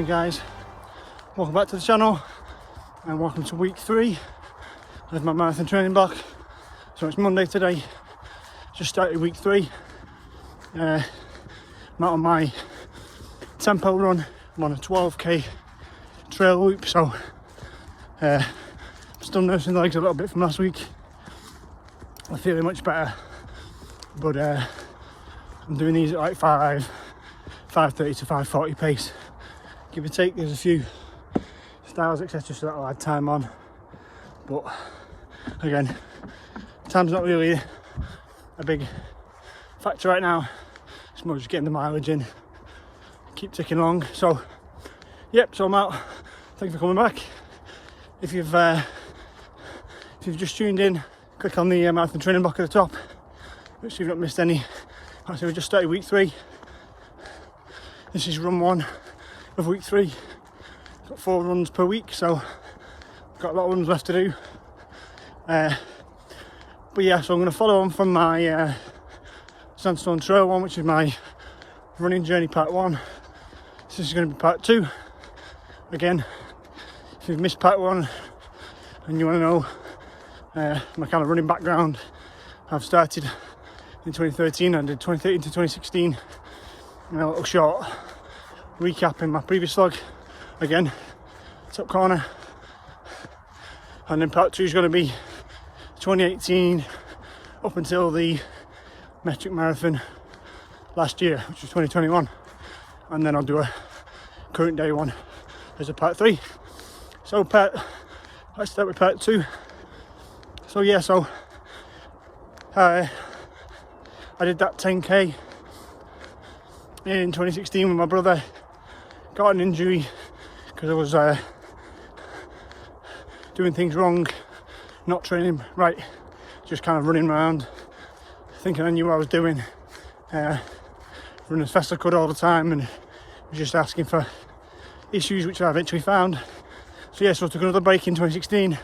guys, welcome back to the channel and welcome to week 3 of my marathon training block. So it's Monday today, just started week 3. I'm out on my tempo run. I'm on a 12k trail loop, so I'm still nursing the legs a little bit from last week. I'm feeling much better, but I'm doing these at like 5:30 to 5:40 pace, give or take. There's a few styles etc, so that'll add time on, but again, time's not really a big factor right now. It's more just getting the mileage in, keep ticking along. So yep, so I'm out. Thanks for coming back. If you've just tuned in, click on the marathon training block at the top, so you've not missed any. Actually, we just started week 3. This is run 1 of week 3. Got 4 runs per week, so got a lot of runs left to do. But yeah, so I'm going to follow on from my Sandstone Trail one, which is my running journey part 1. This is going to be part 2. Again, if you've missed part 1 and you want to know my kind of running background, I've started in 2013 and did 2013 to 2016. And a little short recap in my previous vlog. Again, top corner. And then part 2 is going to be 2018 up until the metric marathon last year, which was 2021. And then I'll do a current day one as a part 3. So let's start with part 2. So yeah, so I did that 10k in 2016 with my brother. Got an injury because I was doing things wrong, not training right, just kind of running around thinking I knew what I was doing, running as fast as I could all the time, and was just asking for issues, which I eventually found. So yeah, so I took another break in 2016,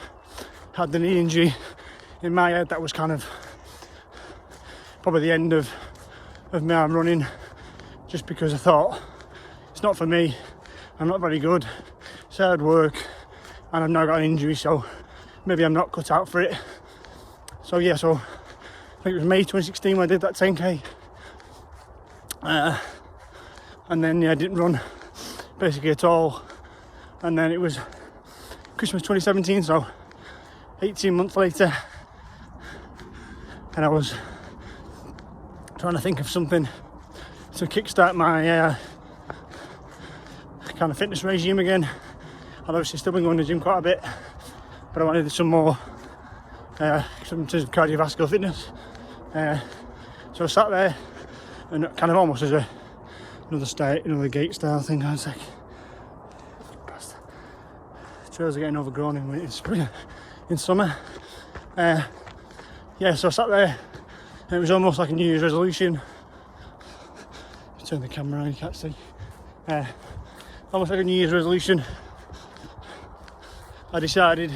had the knee injury. In my head, that was kind of probably the end of me running, just because I thought it's not for me, I'm not very good, it's hard work, and I've now got an injury, so maybe I'm not cut out for it. So yeah, so I think it was May 2016 when I did that 10k, and then yeah, I didn't run basically at all. And then it was Christmas 2017, so 18 months later, and I was trying to think of something to kickstart my kind of fitness regime again. I've obviously still been going to the gym quite a bit, but I wanted some more some in terms of cardiovascular fitness. So I sat there and kind of almost as another gate style thing. I was like, trails are getting overgrown in spring, in summer. Yeah, so I sat there and it was almost like a New Year's resolution. Turn the camera on, you can't see. Almost like a New Year's resolution. I decided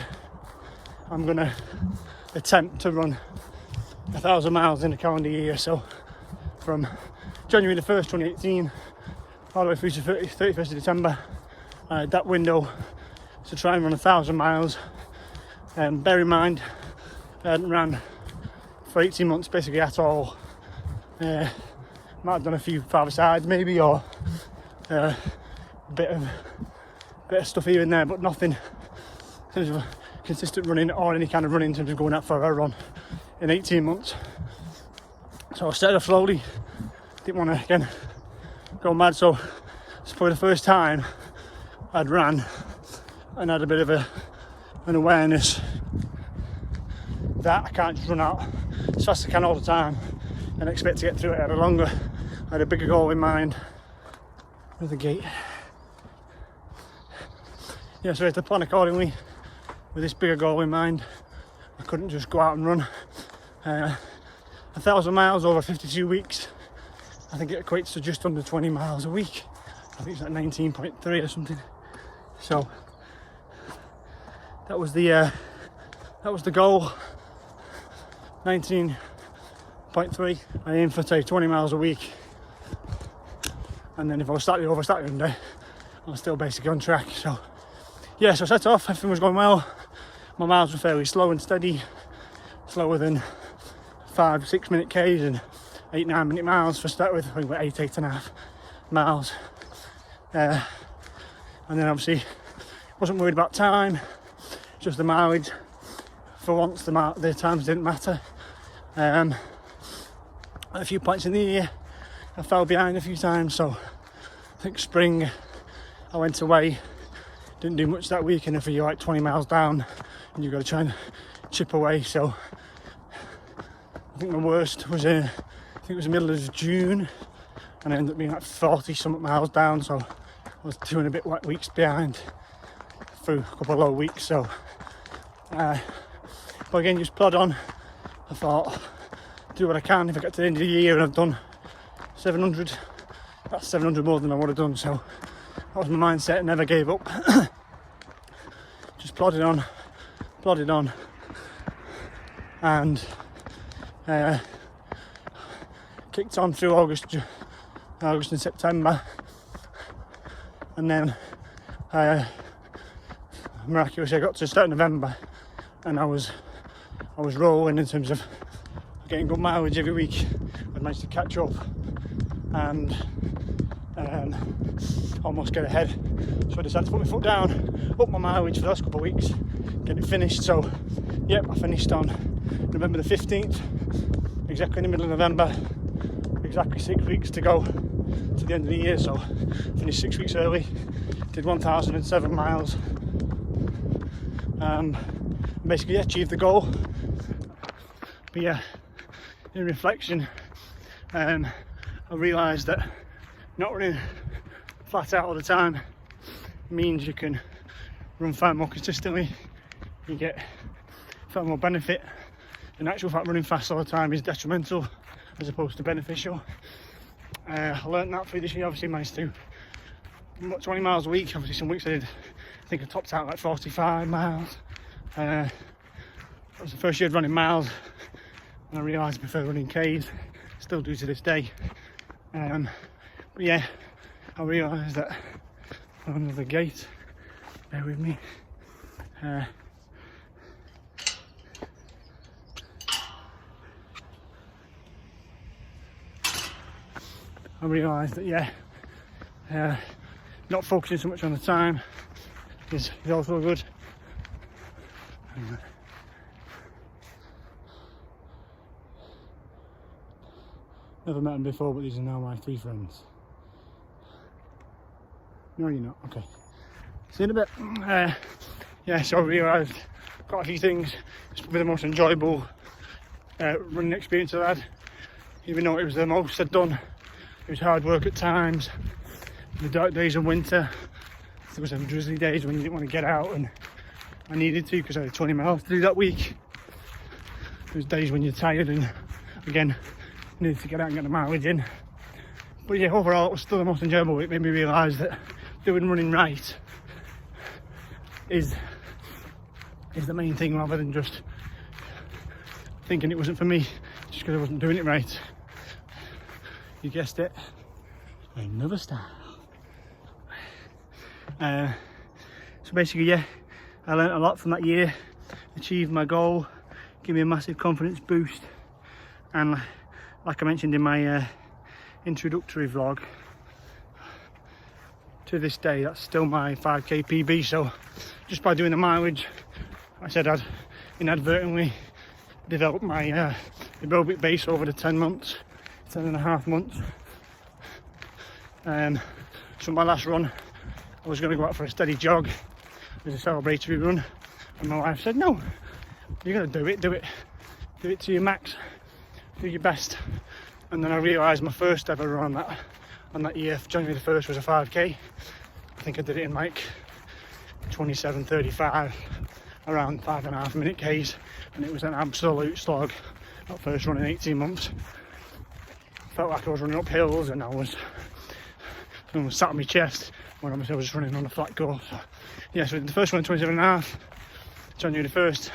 I'm gonna attempt to run 1,000 miles in a calendar year. So from January the 1st, 2018, all the way through to 31st of December, I had that window to try and run 1,000 miles. Bear in mind, I hadn't ran for 18 months basically at all. Might have done a few farther sides maybe, or a bit of stuff here and there, but nothing in terms of consistent running or any kind of running in terms of going out for a run in 18 months. So I started off slowly, didn't want to again go mad, so it's probably the first time I'd ran and had a bit of an awareness that I can't just run out as fast as I can all the time and expect to get through it any longer. I had a bigger goal in mind with the gate. Yeah, so I had to plan accordingly with this bigger goal in mind. I couldn't just go out and run 1,000 miles over 52 weeks. I think it equates to just under 20 miles a week. I think it's like 19.3 or something. So that was the goal. 19.3. I aim for say 20 miles a week, and then if I was slightly over, I was still basically on track. So yeah, so I set off, everything was going well. My miles were fairly slow and steady, slower than 5-6 minute Ks and 8-9 minute miles to start with. I think about 8.5 miles. And then obviously wasn't worried about time, just the mileage. For once the times didn't matter. At a few points in the year I fell behind a few times, so I think spring I went away, didn't do much that week, and if you're like 20 miles down and you've got to try and chip away, so I think my worst was I think it was the middle of June, and I ended up being like 40 something miles down, so I was 2 and a bit weeks behind through a couple of low weeks. So but again, just plod on. I thought, do what I can. If I get to the end of the year and I've done 700, that's 700 more than I would have done. So that was my mindset, never gave up. Just plodded on, and kicked on through August and September, and then miraculously I got to the start of November, and I was rolling in terms of getting good mileage every week. I managed to catch up and almost get ahead, so I decided to put my foot down, up my mileage for the last couple of weeks, get it finished. So yep, I finished on November the 15th, exactly in the middle of November, exactly 6 weeks to go to the end of the year. So finished 6 weeks early, did 1,007 miles, basically achieved the goal. But yeah, in reflection, I realised that not running flat out all the time means you can run far more consistently, you get far more benefit. In actual fact, running fast all the time is detrimental as opposed to beneficial. I learned that through this year. Obviously managed to 20 miles a week. Obviously some weeks I think I topped out like 45 miles. That was the first year of running miles, and I realised I prefer running Ks, still do to this day. But yeah, I realised that I'm under the gate, bear with me. I realised that yeah, not focusing so much on the time is also good. Never met them before, but these are now my 3 friends. No, you're not. Okay. See you in a bit. Yeah, so I realised quite a few things. It's probably the most enjoyable running experience I've had. Even though it was the most I'd done, it was hard work at times. The dark days of winter, there was some drizzly days when you didn't want to get out, and I needed to because I had 20 miles to do that week. There's days when you're tired and again needed to get out and get the mileage in. But yeah, overall it was still the most enjoyable. It made me realise that doing running right is the main thing, rather than just thinking it wasn't for me just because I wasn't doing it right. You guessed it, another style. So basically, yeah, I learned a lot from that year, achieved my goal, gave me a massive confidence boost, and like I mentioned in my introductory vlog, to this day that's still my 5k PB. So just by doing the mileage, I said I'd inadvertently developed my aerobic base over the 10 and a half months. So my last run, I was going to go out for a steady jog as a celebratory run, and my wife said, no, you're going to do it to your max, do your best. And then I realised my first ever run on that year, January the 1st, was a 5k. I think I did it in like 27:35, around 5.5 minute Ks, and it was an absolute slog. That first run in 18 months. Felt like I was running up hills, and someone was sat on my chest when I was just running on a flat course. So, yeah, so the first one 27.5, January the 1st,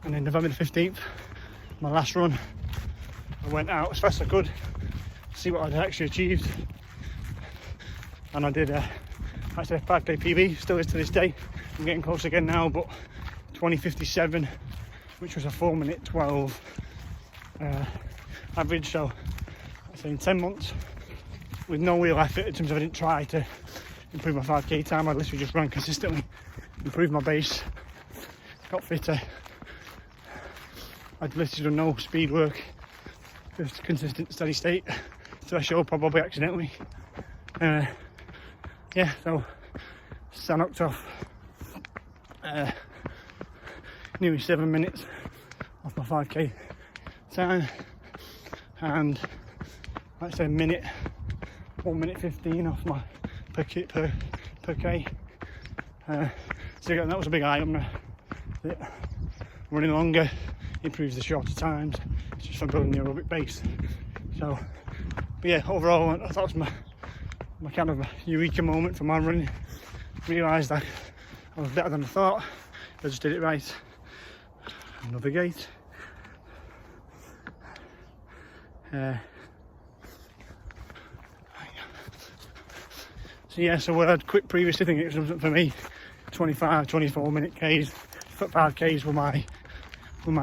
and then November the 15th, my last run. I went out as fast as I could, see what I'd actually achieved, and I did That's a 5k PB, still is to this day. I'm getting close again now, but 20:57, which was a 4:12 average. So I say in 10 months, with no real effort in terms of I didn't try to improve my 5k time. I literally just ran consistently, improved my base, got fitter. I'd literally done no speed work, just consistent steady state threshold, probably accidentally. Yeah, so I knocked off nearly 7 minutes off my 5k time, and let's say 1 minute 15 off my per k. So again, that was a big eye opener. Running longer improves the shorter times. It's just for building the aerobic base. So, but yeah, overall, I thought it was my kind of a eureka moment for my running. Realised that I was better than I thought. I just did it right. Another gate. So yeah, so what I'd quit previously thinking it was something for me, 24 minute Ks, 5Ks were my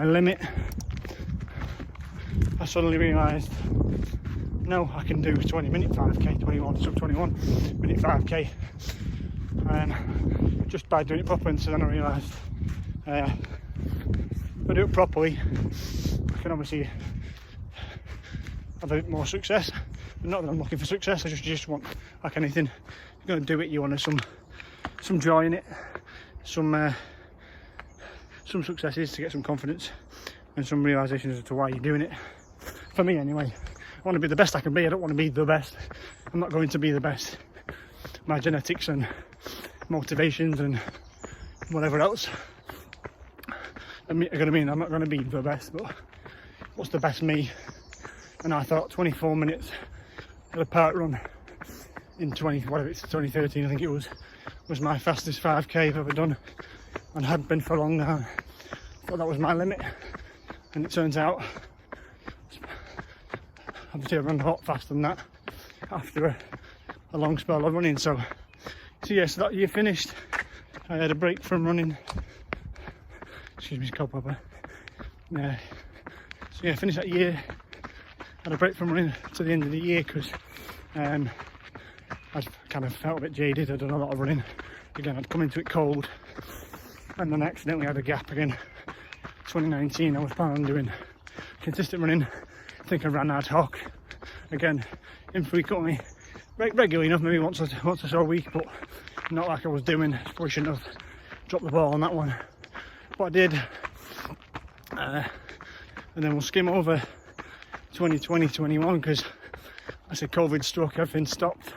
limit. I suddenly realised, no, I can do 20 minute 5k, 21 minute 5k, just by doing it properly. And so then I realised, if I do it properly, I can obviously have a bit more success. But not that I'm looking for success, I just want, like anything, you're going to do it, you want some joy in it, some successes to get some confidence and some realisations as to why you're doing it. For me anyway, I want to be the best I can be. I don't want to be the best. I'm not going to be the best. My genetics and motivations and whatever else are going to mean I'm not going to be the best, but what's the best me? And I thought 24 minutes at a park run in 2013, I think it was my fastest 5k I've ever done, and had been for a long now. I thought that was my limit, and it turns out obviously I run a lot faster than that after a long spell of running. So yeah, so that year finished. I had a break from running. Excuse me, it's cold proper. So yeah, finished that year. Had a break from running to the end of the year because I'd kind of felt a bit jaded. I'd done a lot of running. Again, I'd come into it cold, and then accidentally had a gap again. 2019, I was planning on doing consistent running. I think I ran ad hoc, again, infrequently, regularly enough, maybe once or so a week, but not like I was doing. Probably shouldn't have dropped the ball on that one, but I did. And then we'll skim over 2020-21 because I said COVID struck, everything stopped.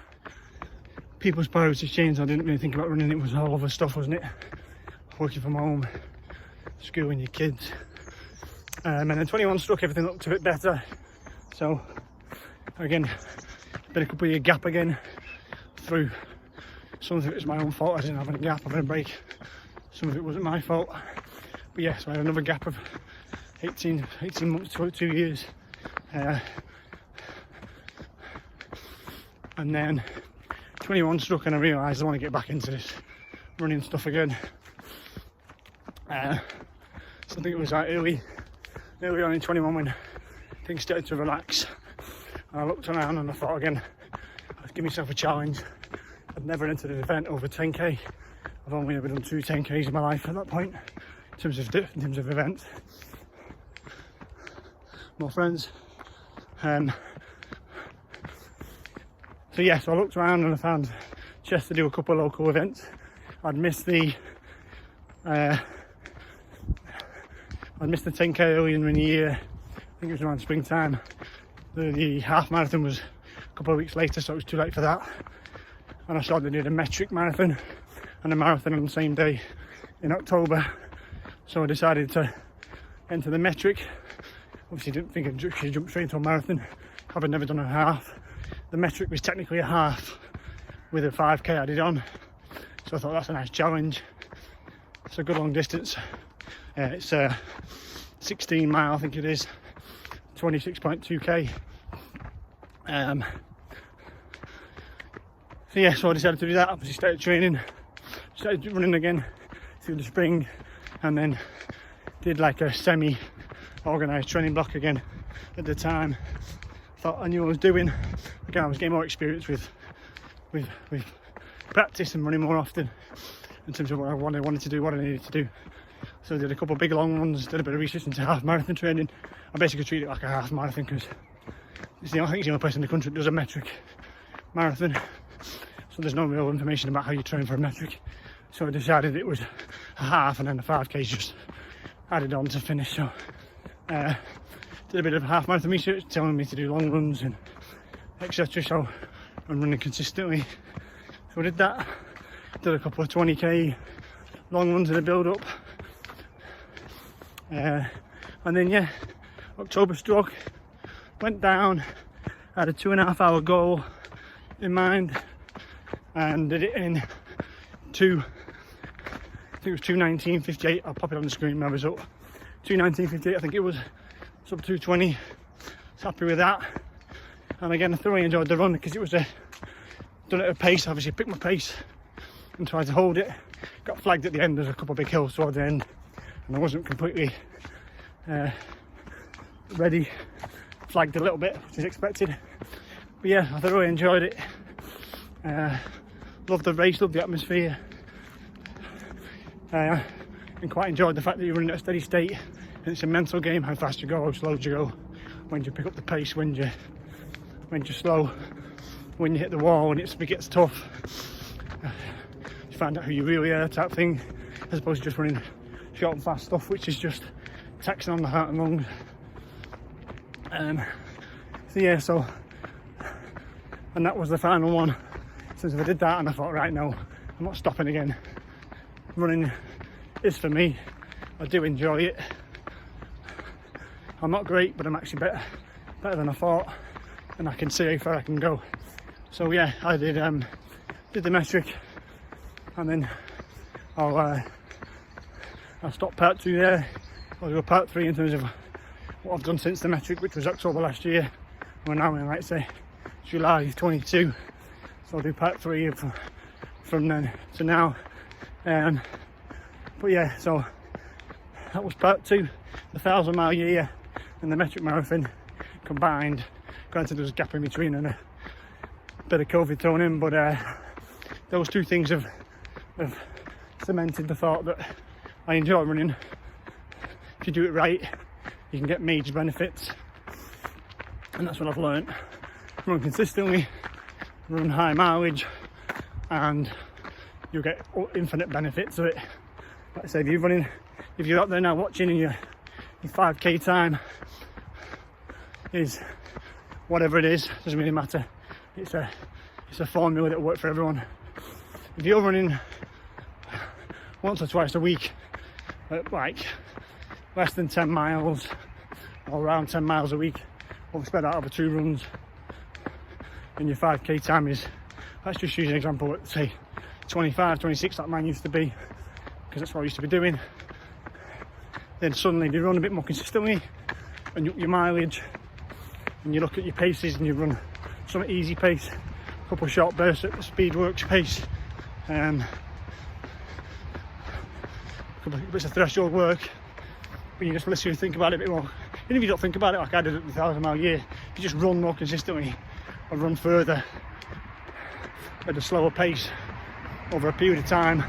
People's priorities changed. I didn't really think about running. It was all other stuff, wasn't it? Working from home, schooling your kids. And then 21 struck, everything looked a bit better. So again, been a couple of year gap again through. Some of it was my own fault. I didn't have any gap, I had a break. Some of it wasn't my fault. But yeah, so I had another gap of 18 months to 2 years. And then 21 struck and I realised I want to get back into this running stuff again. So I think it was like early on in 21 when things started to relax. And I looked around and I thought again, I'd give myself a challenge. I'd never entered an event over 10k. I've only ever done 2 10k's in my life at that point, in terms of events. More friends. So yeah, so I looked around and I found chest to do a couple of local events. I'd missed the 10k earlier in the year. I think it was around springtime. The half marathon was a couple of weeks later, so it was too late for that. And I saw they did a metric marathon and a marathon on the same day in October. So I decided to enter the metric. Obviously didn't think I should jump straight into a marathon, having never done a half. The metric was technically a half with a 5k added on. So I thought that's a nice challenge. It's a good long distance. It's 16 mile, I think it is, 26.2k. So yeah, so I decided to do that. Obviously started training, started running again through the spring, and then did like a semi-organised training block again at the time. Thought I knew what I was doing. Again, I was getting more experience with practice and running more often in terms of what I wanted to do, what I needed to do. So I did a couple of big long runs, did a bit of research into half marathon training. I basically treat it like a half marathon because I think it's the only place in the country that does a metric marathon. So there's no real information about how you train for a metric. So I decided it was a half, and then the 5K just added on to finish. So did a bit of half marathon research telling me to do long runs and etc. So I'm running consistently. So I did that. Did a couple of 20k long runs in the build up. And then yeah, October struck, went down, had a 2.5 hour goal in mind, and did it in I think it was 2:19:58. I'll pop it on the screen, my result. 2:19:58, I think it was, sub 2:20. So happy with that. And again, I thoroughly enjoyed the run because it was done at a pace. Obviously picked my pace and tried to hold it. Got flagged at the end. There's a couple of big hills towards the end, and I wasn't completely ready. Flagged a little bit, which is expected. But yeah, I thoroughly enjoyed it. Loved the race, loved the atmosphere, and quite enjoyed the fact that you're running at a steady state, and it's a mental game how fast you go, how slow you go, when you pick up the pace, when you're slow, when you hit the wall, when it gets tough. You find out who you really are, type thing, as opposed to just running short and fast stuff, which is just taxing on the heart and lungs. So yeah, and that was the final one. Since I did that, and I thought, right, no, I'm not stopping again. Running is for me. I do enjoy it. I'm not great, but I'm actually better than I thought, and I can see how far I can go. So yeah, I did the metric, and then I'll stop part 2 there. I'll do a part 3 in terms of what I've done since the metric, which was October last year. We're now in, like, say, July 22. So I'll do part 3 from then to now. But yeah, so that was part 2, the 1,000 mile year and the metric marathon combined. Granted, there was a gap in between and a bit of COVID thrown in, but those two things have cemented the thought that I enjoy running. If you do it right, you can get major benefits, and that's what I've learned. Run consistently, run high mileage, and you'll get infinite benefits of it. Like I say, if you're out there now watching and your 5k time is whatever it is, doesn't really matter. It's a formula that will work for everyone. If you're running once or twice a week at like less than 10 miles or around 10 miles a week, or spread out over 2 runs, and your 5k time is, let's just use an example at say 25, 26 like mine used to be, because that's what I used to be doing. Then suddenly you run a bit more consistently and you up your mileage, and you look at your paces and you run some easy pace, a couple of short bursts at the speed works pace, a couple of bits of threshold work. But you just literally think about it a bit more. Even if you don't think about it like I did at the 1,000 mile year, if you just run more consistently or run further at a slower pace over a period of time,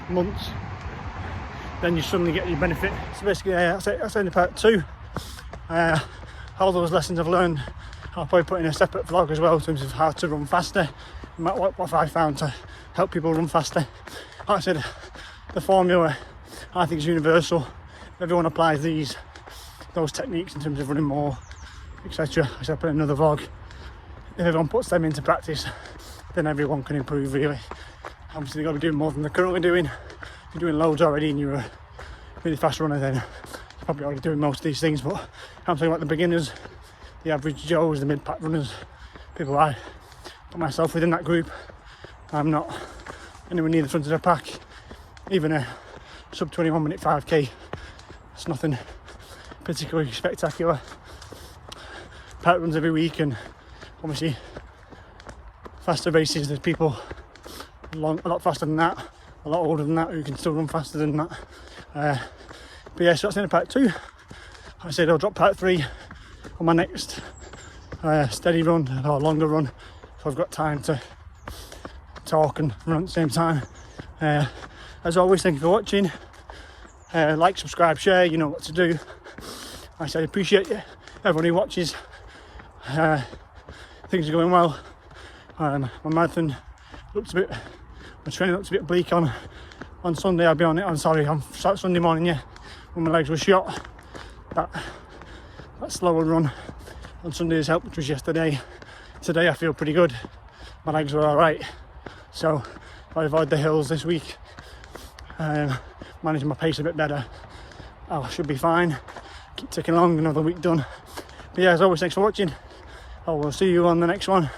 months, then you suddenly get your benefit. So basically, that's only part 2. All those lessons I've learned, I'll probably put in a separate vlog as well in terms of how to run faster, what I found to help people run faster. Like I said, the formula I think is universal. Everyone applies those techniques in terms of running more, etc. I said, put in another vlog. If everyone puts them into practice, then everyone can improve, really. Obviously, they've got to be doing more than they're currently doing. If you're doing loads already and you're a really fast runner, then you're probably already doing most of these things. But I'm talking about the beginners, the average Joes, the mid-pack runners, people I put myself within that group. I'm not anywhere near the front of the pack. Even a sub 21 minute 5k, it's nothing particularly spectacular. Pack runs every week, and obviously faster races, there's people a lot faster than that, a lot older than that, who can still run faster than that. But yeah, so that's the end of part 2. I said I'll drop part 3 on my next steady run or longer run, so I've got time to talk and run at the same time. As always, thank you for watching. Like, subscribe, share, you know what to do. I say I appreciate you, everyone who watches. Things are going well. My marathon looks a bit, my training looks a bit bleak on Sunday. I'll be on it on Sunday morning, yeah, when my legs were shot. That slower run on Sunday has helped, which was yesterday. Today I feel pretty good. My legs were alright. So if I avoid the hills this week, managing my pace a bit better, I should be fine. Keep ticking along, another week done. But yeah, as always, thanks for watching. I will see you on the next one.